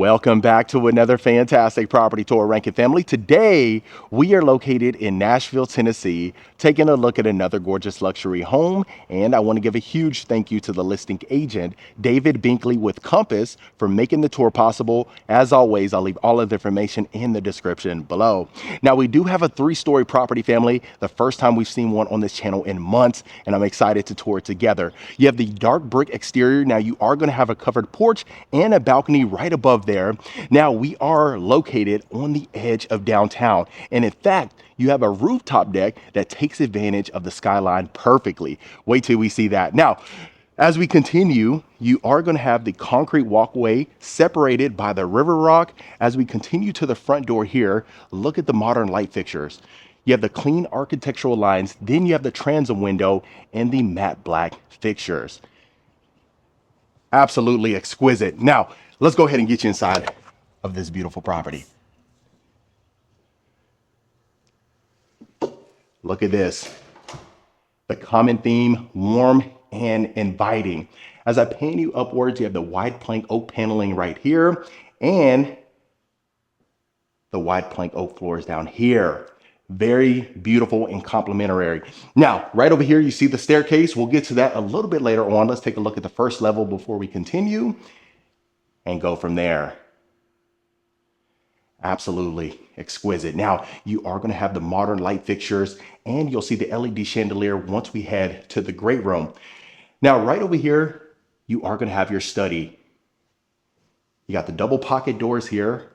Welcome back to another fantastic property tour, Rankin family. Today, we are located in Nashville, Tennessee, taking a look at another gorgeous luxury home. And I want to give a huge thank you to the listing agent, David Binkley with Compass, for making the tour possible. As always, I'll leave all of the information in the description below. Now, we do have a 3-story property, family. The first time we've seen one on this channel in months, and I'm excited to tour it together. You have the dark brick exterior. Now, you are going to have a covered porch and a balcony right above there. Now, we are located on the edge of downtown, and in fact, you have a rooftop deck that takes advantage of the skyline perfectly. Wait till we see that. Now, as we continue, you are going to have the concrete walkway separated by the river rock. As we continue to the front door here, look at the modern light fixtures. You have the clean architectural lines, then you have the transom window and the matte black fixtures. Absolutely exquisite. Now, let's go ahead and get you inside of this beautiful property. Look at this. The common theme, warm and inviting. As I pan you upwards, you have the wide plank oak paneling right here and the wide plank oak floors down here. Very beautiful and complimentary. Now, right over here, you see the staircase. We'll get to that a little bit later on. Let's take a look at the first level before we continue and go from there. Absolutely exquisite. Now, you are going to have the modern light fixtures and you'll see the LED chandelier once we head to the great room. Now, right over here, you are going to have your study. You got the double pocket doors here,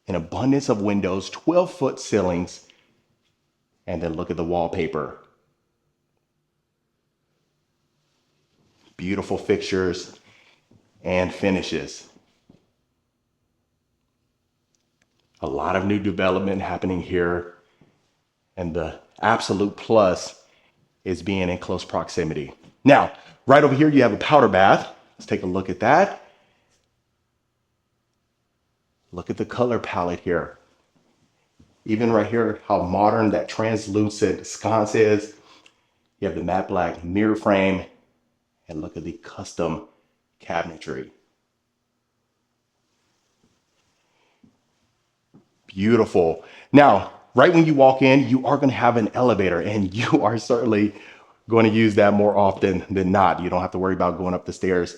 an abundance of windows, 12-foot ceilings, and then look at the wallpaper. Beautiful fixtures and finishes. A lot of new development happening here, and the absolute plus is being in close proximity. Now, right over here, you have a powder bath. Let's take a look at that. Look at the color palette here. Even right here, how modern that translucent sconce is. You have the matte black mirror frame, and look at the custom cabinetry. Beautiful. Now, right when you walk in, you are going to have an elevator, and you are certainly going to use that more often than not. You don't have to worry about going up the stairs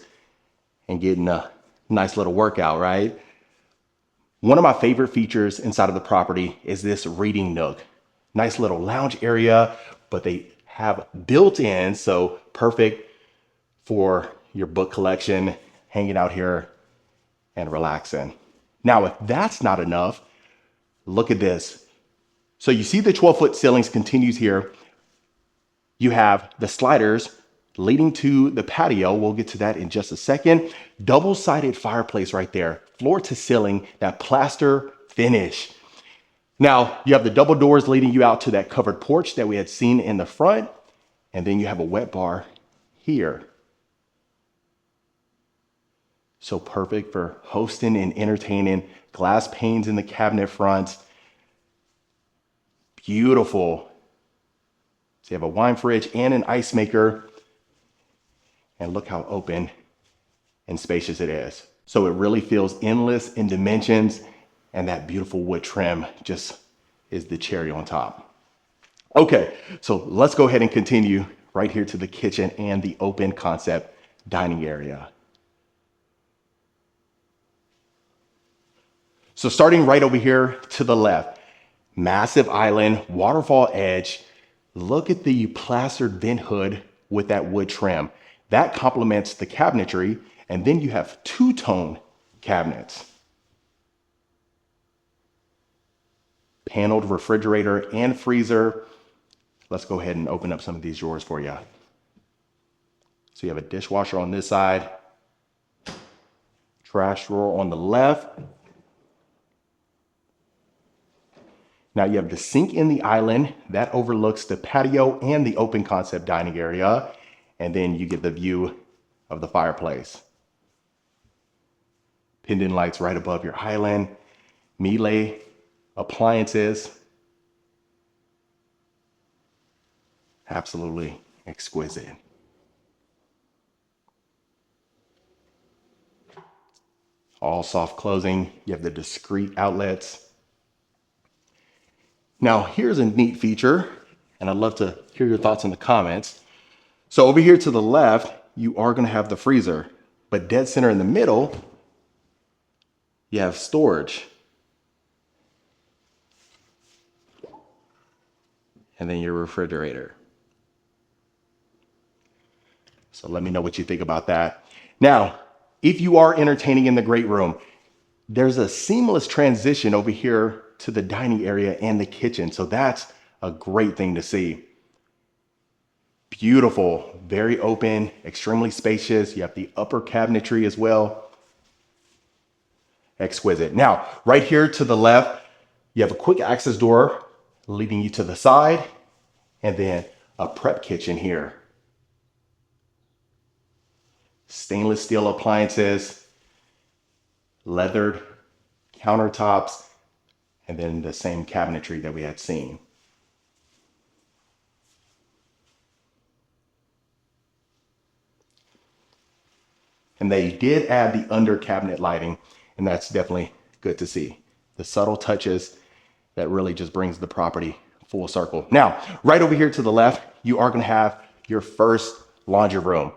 and getting a nice little workout, right? One of my favorite features inside of the property is this reading nook. Nice little lounge area, but they have built-in, so perfect for your book collection, hanging out here and relaxing. Now, if that's not enough, look at this. So you see the 12-foot ceilings continues here. You have the sliders leading to the patio. We'll get to that in just a second. Double-sided fireplace right there, floor to ceiling, that plaster finish. Now, you have the double doors leading you out to that covered porch that we had seen in the front. And then you have a wet bar here. So perfect for hosting and entertaining. Glass panes in the cabinet fronts. Beautiful. So you have a wine fridge and an ice maker. And look how open and spacious it is. So it really feels endless in dimensions, and that beautiful wood trim just is the cherry on top. Okay, so let's go ahead and continue right here to the kitchen and the open concept dining area. So starting right over here to the left, massive island, waterfall edge. Look at the plastered vent hood with that wood trim. That complements the cabinetry, and then you have two-tone cabinets. Paneled refrigerator and freezer. Let's go ahead and open up some of these drawers for you. So you have a dishwasher on this side, trash drawer on the left. Now you have the sink in the island that overlooks the patio and the open concept dining area. And then you get the view of the fireplace. Pendant lights right above your island. Miele appliances. Absolutely exquisite. All soft closing. You have the discrete outlets. Now, here's a neat feature, and I'd love to hear your thoughts in the comments. So over here to the left, you are going to have the freezer, but dead center in the middle, you have storage. And then your refrigerator. So let me know what you think about that. Now, if you are entertaining in the great room, there's a seamless transition over here to the dining area and the kitchen. So that's a great thing to see. Beautiful, very open, extremely spacious. You have the upper cabinetry as well. Exquisite. Now, right here to the left, you have a quick access door leading you to the side, and then a prep kitchen here. Stainless steel appliances, leathered countertops, and then the same cabinetry that we had seen. And they did add the under cabinet lighting, and that's definitely good to see. The subtle touches that really just brings the property full circle. Now, right over here to the left, you are gonna have your first laundry room.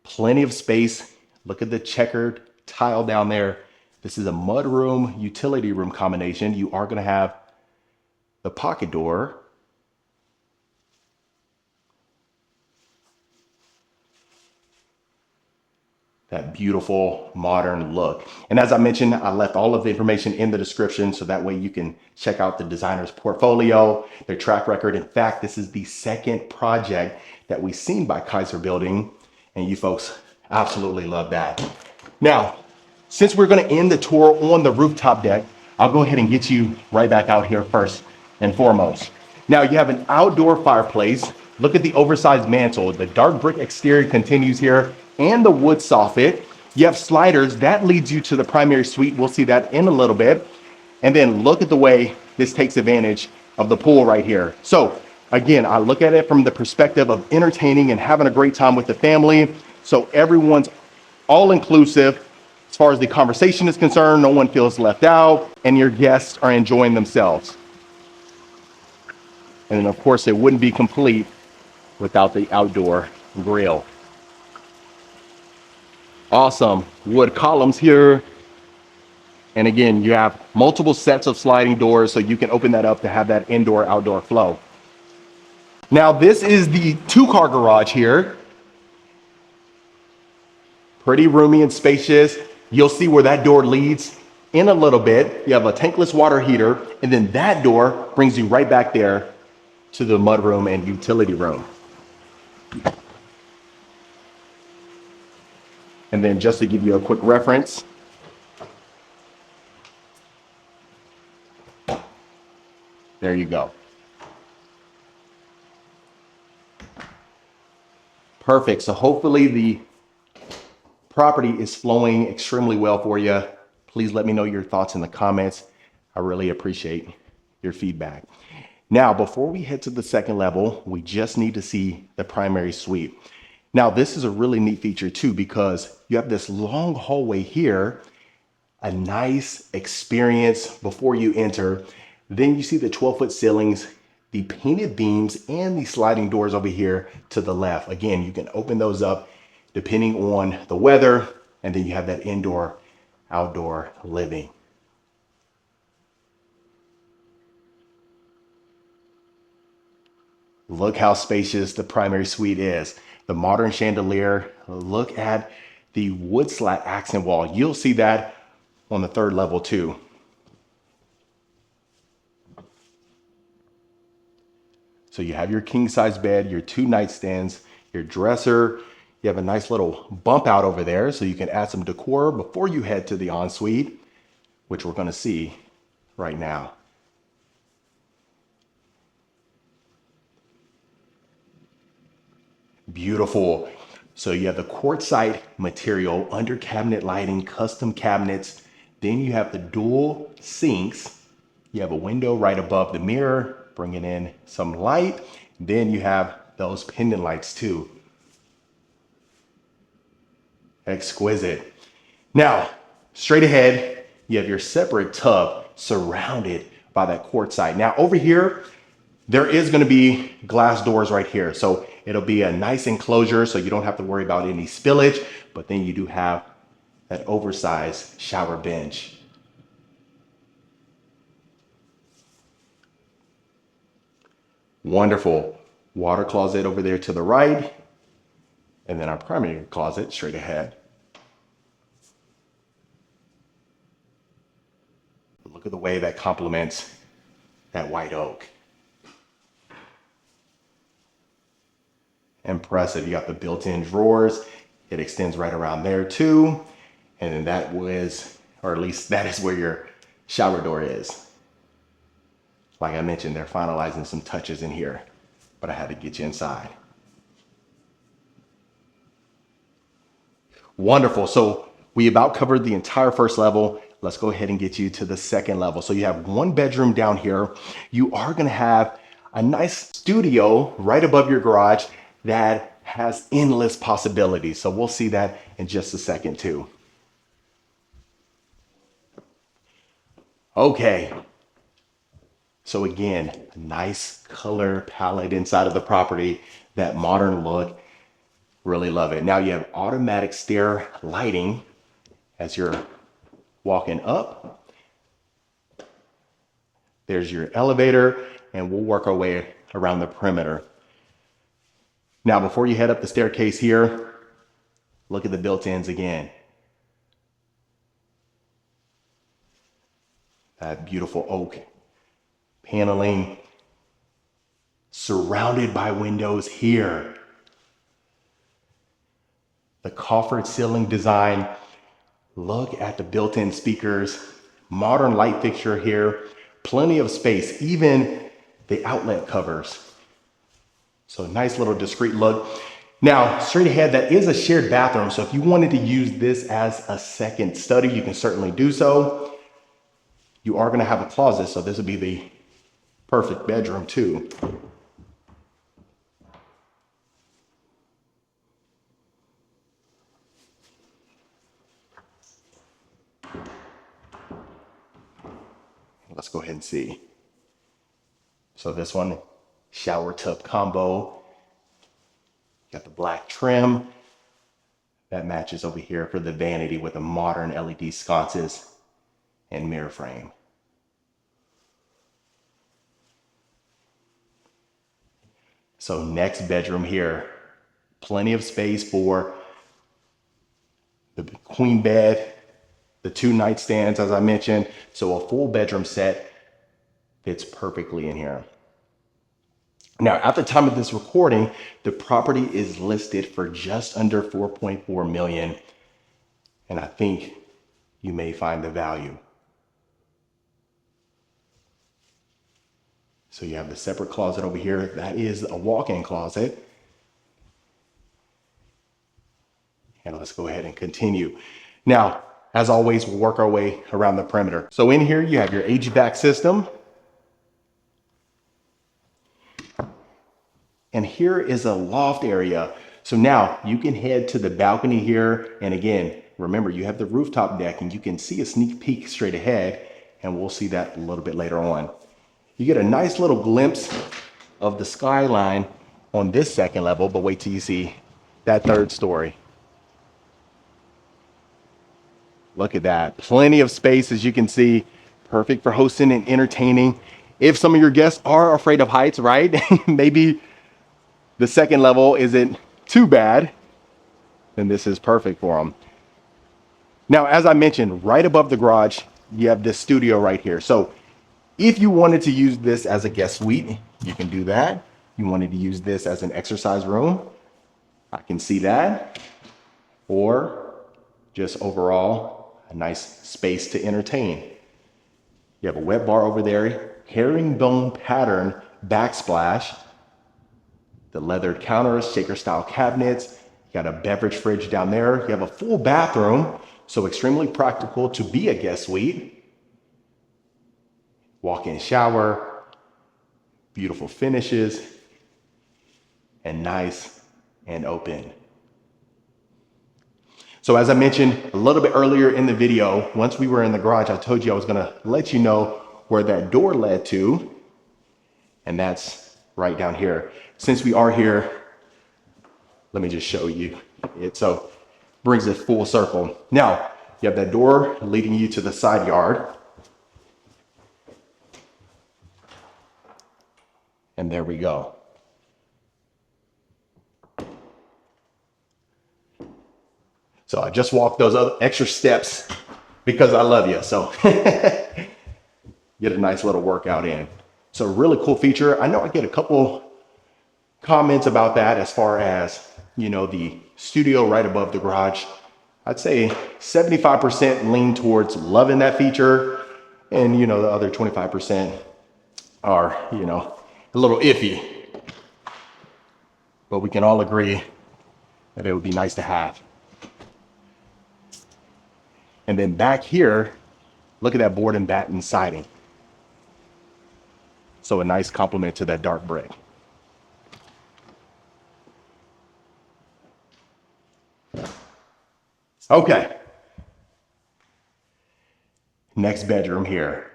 Plenty of space. Look at the checkered tile down there. This is a mud room, utility room combination. You are gonna have the pocket door. That beautiful modern look. And as I mentioned, I left all of the information in the description so that way you can check out the designer's portfolio, their track record. In fact, this is the second project that we've seen by Kaeser Building, and you folks absolutely love that. Now, since we're gonna end the tour on the rooftop deck, I'll go ahead and get you right back out here first and foremost. Now you have an outdoor fireplace. Look at the oversized mantle. The dark brick exterior continues here and the wood soffit. You have sliders that leads you to the primary suite. We'll see that in a little bit. And then look at the way this takes advantage of the pool right here. So again, I look at it from the perspective of entertaining and having a great time with the family. So everyone's all inclusive. As far as the conversation is concerned, no one feels left out and your guests are enjoying themselves. And then of course it wouldn't be complete without the outdoor grill. Awesome wood columns here. And again, you have multiple sets of sliding doors so you can open that up to have that indoor outdoor flow. Now this is the 2-car garage here. Pretty roomy and spacious. You'll see where that door leads in a little bit. You have a tankless water heater, and then that door brings you right back there to the mudroom and utility room. And then just to give you a quick reference, there you go. Perfect. So hopefully the property is flowing extremely well for you. Please let me know your thoughts in the comments. I really appreciate your feedback. Now, before we head to the second level, we just need to see the primary suite. Now, this is a really neat feature too, because you have this long hallway here, a nice experience before you enter. Then you see the 12-foot ceilings, the painted beams, and the sliding doors over here to the left. Again, you can open those up depending on the weather, and then you have that indoor, outdoor living. Look how spacious the primary suite is. The modern chandelier, look at the wood slat accent wall. You'll see that on the third level too. So you have your king size bed, your 2 nightstands, your dresser. You have a nice little bump out over there so you can add some decor before you head to the ensuite, which we're gonna see right now. Beautiful. So you have the quartzite material, under cabinet lighting, custom cabinets. Then you have the dual sinks. You have a window right above the mirror, bringing in some light. Then you have those pendant lights too. Exquisite. Now, Straight ahead, you have your separate tub surrounded by that quartzite. Now over here, there is going to be glass doors right here. So it'll be a nice enclosure so you don't have to worry about any spillage, but then you do have that oversized shower bench. Wonderful water closet over there to the right, and then our primary closet straight ahead. Look at the way that complements that white oak. Impressive. You got the built-in drawers. It extends right around there too. And then that was, or at least that is where your shower door is. Like I mentioned, they're finalizing some touches in here, but I had to get you inside. Wonderful. So we about covered the entire first level. Let's go ahead and get you to the second level. So you have one bedroom down here. You are going to have a nice studio right above your garage that has endless possibilities. So we'll see that in just a second too. Okay. So again, a nice color palette inside of the property, that modern look. Really love it. Now you have automatic stair lighting as you're walking up. There's your elevator, and we'll work our way around the perimeter. Now, before you head up the staircase here, look at the built-ins again. That beautiful oak paneling, surrounded by windows here. The coffered ceiling design. Look at the built-in speakers, modern light fixture here, plenty of space, even the outlet covers. So nice little discreet look. Now, straight ahead, that is a shared bathroom. So if you wanted to use this as a second study, you can certainly do so. You are gonna have a closet, so this would be the perfect bedroom too. Let's go ahead and see. So this one, shower tub combo. Got the black trim. That matches over here for the vanity with the modern LED sconces and mirror frame. So next bedroom here, plenty of space for the queen bed, the 2 nightstands, as I mentioned. So a full bedroom set fits perfectly in here. Now, at the time of this recording, the property is listed for just under 4.4 million. And I think you may find the value. So you have the separate closet over here. That is a walk-in closet. And let's go ahead and continue. Now, as always, we'll work our way around the perimeter. So in here, you have your HVAC system. And here is a loft area. So now you can head to the balcony here. And again, remember, you have the rooftop deck and you can see a sneak peek straight ahead. And we'll see that a little bit later on. You get a nice little glimpse of the skyline on this second level, but wait till you see that third story. Look at that. Plenty of space, as you can see. Perfect for hosting and entertaining. If some of your guests are afraid of heights, right? Maybe the second level isn't too bad, then this is perfect for them. Now, as I mentioned, right above the garage, you have this studio right here. So if you wanted to use this as a guest suite, you can do that. You wanted to use this as an exercise room, I can see that. Or just overall, a nice space to entertain. You have a wet bar over there, herringbone pattern backsplash, the leathered counters, shaker style cabinets. You got a beverage fridge down there. You have a full bathroom, so extremely practical to be a guest suite. Walk-in shower, beautiful finishes, and nice and open. So as I mentioned a little bit earlier in the video, once we were in the garage, I told you I was gonna let you know where that door led to, and that's right down here. Since we are here, let me just show you it. So brings it full circle. Now, you have that door leading you to the side yard. And there we go. So I just walked those other extra steps because I love you. So get a nice little workout in. So really cool feature. I know I get a couple comments about that as far as, the studio right above the garage. I'd say 75% lean towards loving that feature. And, the other 25% are, a little iffy. But we can all agree that it would be nice to have. And then back here, look at that board and batten siding. So a nice complement to that dark brick. Okay. Next bedroom here.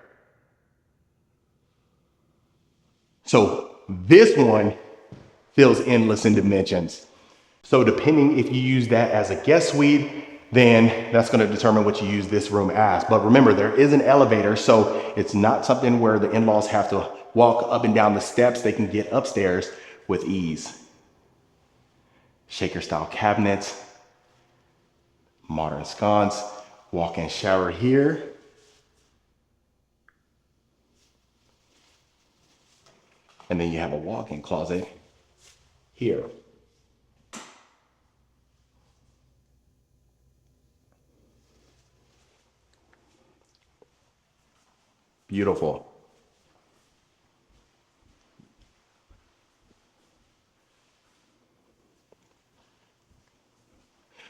So this one feels endless in dimensions. So depending if you use that as a guest suite, then that's going to determine what you use this room as. But remember, there is an elevator, so it's not something where the in-laws have to walk up and down the steps. They can get upstairs with ease. Shaker style cabinets, modern sconce, walk-in shower here. And then you have a walk-in closet here. Beautiful.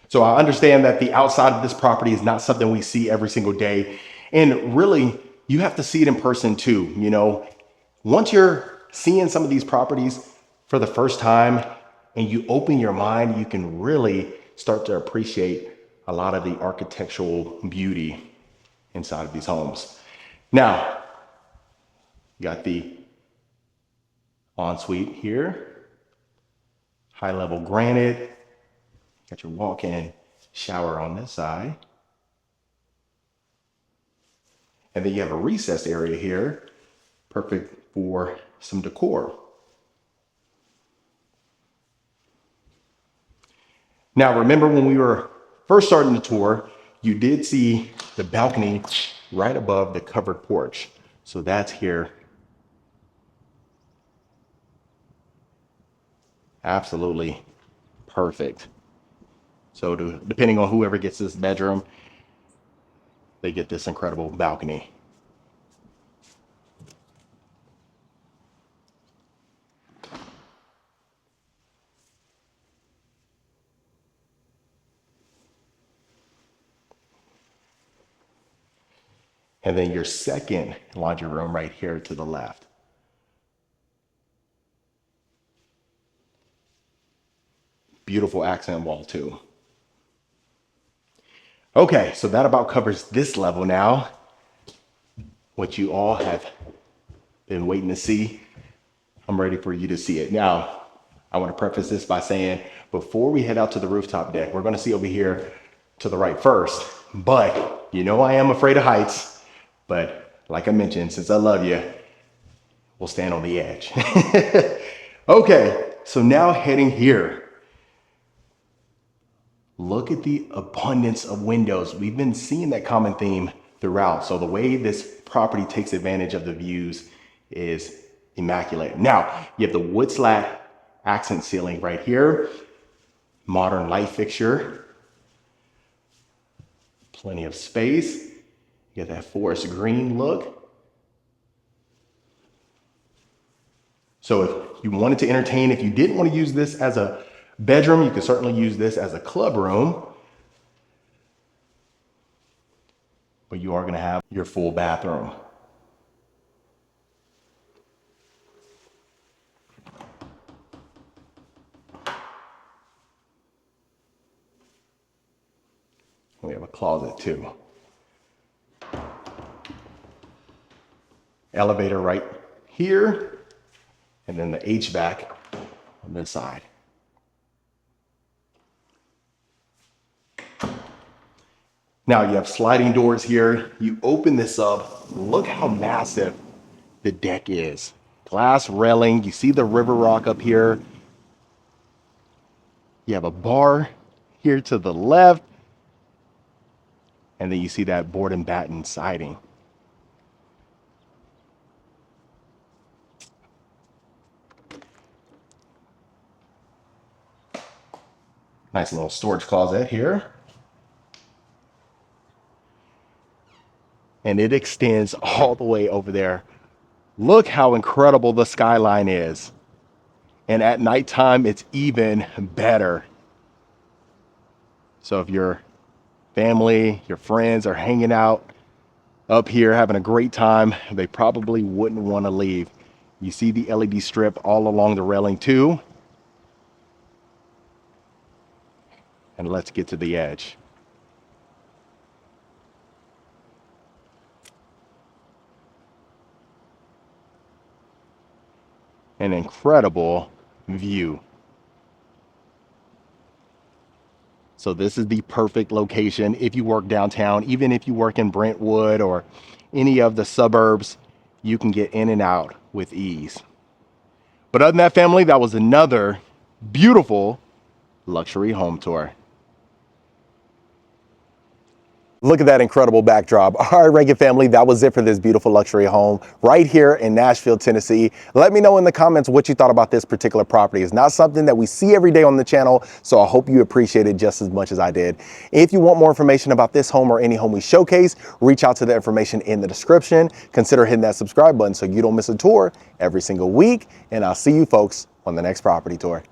So I understand that the outside of this property is not something we see every single day. And really, you have to see it in person too. Once you're seeing some of these properties for the first time and you open your mind, you can really start to appreciate a lot of the architectural beauty inside of these homes. Now, you got the ensuite here, high level granite, got your walk-in shower on this side. And then you have a recessed area here, perfect for some decor. Now, remember when we were first starting the tour, you did see the balcony right above the covered porch. So that's here. Absolutely perfect. So depending on whoever gets this bedroom, they get this incredible balcony. And then your second laundry room right here to the left. Beautiful accent wall too. Okay, so that about covers this level now. What you all have been waiting to see. I'm ready for you to see it. Now, I want to preface this by saying, before we head out to the rooftop deck, we're going to see over here to the right first. But I am afraid of heights. But like I mentioned, since I love you, we'll stand on the edge. Okay, so now heading here. Look at the abundance of windows. We've been seeing that common theme throughout. So the way this property takes advantage of the views is immaculate. Now, you have the wood slat accent ceiling right here. Modern light fixture. Plenty of space. You get that forest green look. So if you wanted to entertain, if you didn't want to use this as a bedroom, you could certainly use this as a club room. But you are going to have your full bathroom. We have a closet too. Elevator right here, and then the HVAC on this side. Now you have sliding doors here. You open this up, look how massive the deck is. Glass railing, you see the river rock up here. You have a bar here to the left, and then you see that board and batten siding. Nice little storage closet here. And it extends all the way over there. Look how incredible the skyline is. And at nighttime, it's even better. So if your family, your friends are hanging out up here, having a great time, they probably wouldn't want to leave. You see the LED strip all along the railing too. And let's get to the edge. An incredible view. So this is the perfect location if you work downtown. Even if you work in Brentwood or any of the suburbs, you can get in and out with ease. But other than that, family, that was another beautiful luxury home tour. Look at that incredible backdrop. All right, Rankin family, that was it for this beautiful luxury home right here in Nashville, Tennessee. Let me know in the comments what you thought about this particular property. It's not something that we see every day on the channel, so I hope you appreciate it just as much as I did. If you want more information about this home or any home we showcase, reach out to the information in the description. Consider hitting that subscribe button so you don't miss a tour every single week, and I'll see you folks on the next property tour.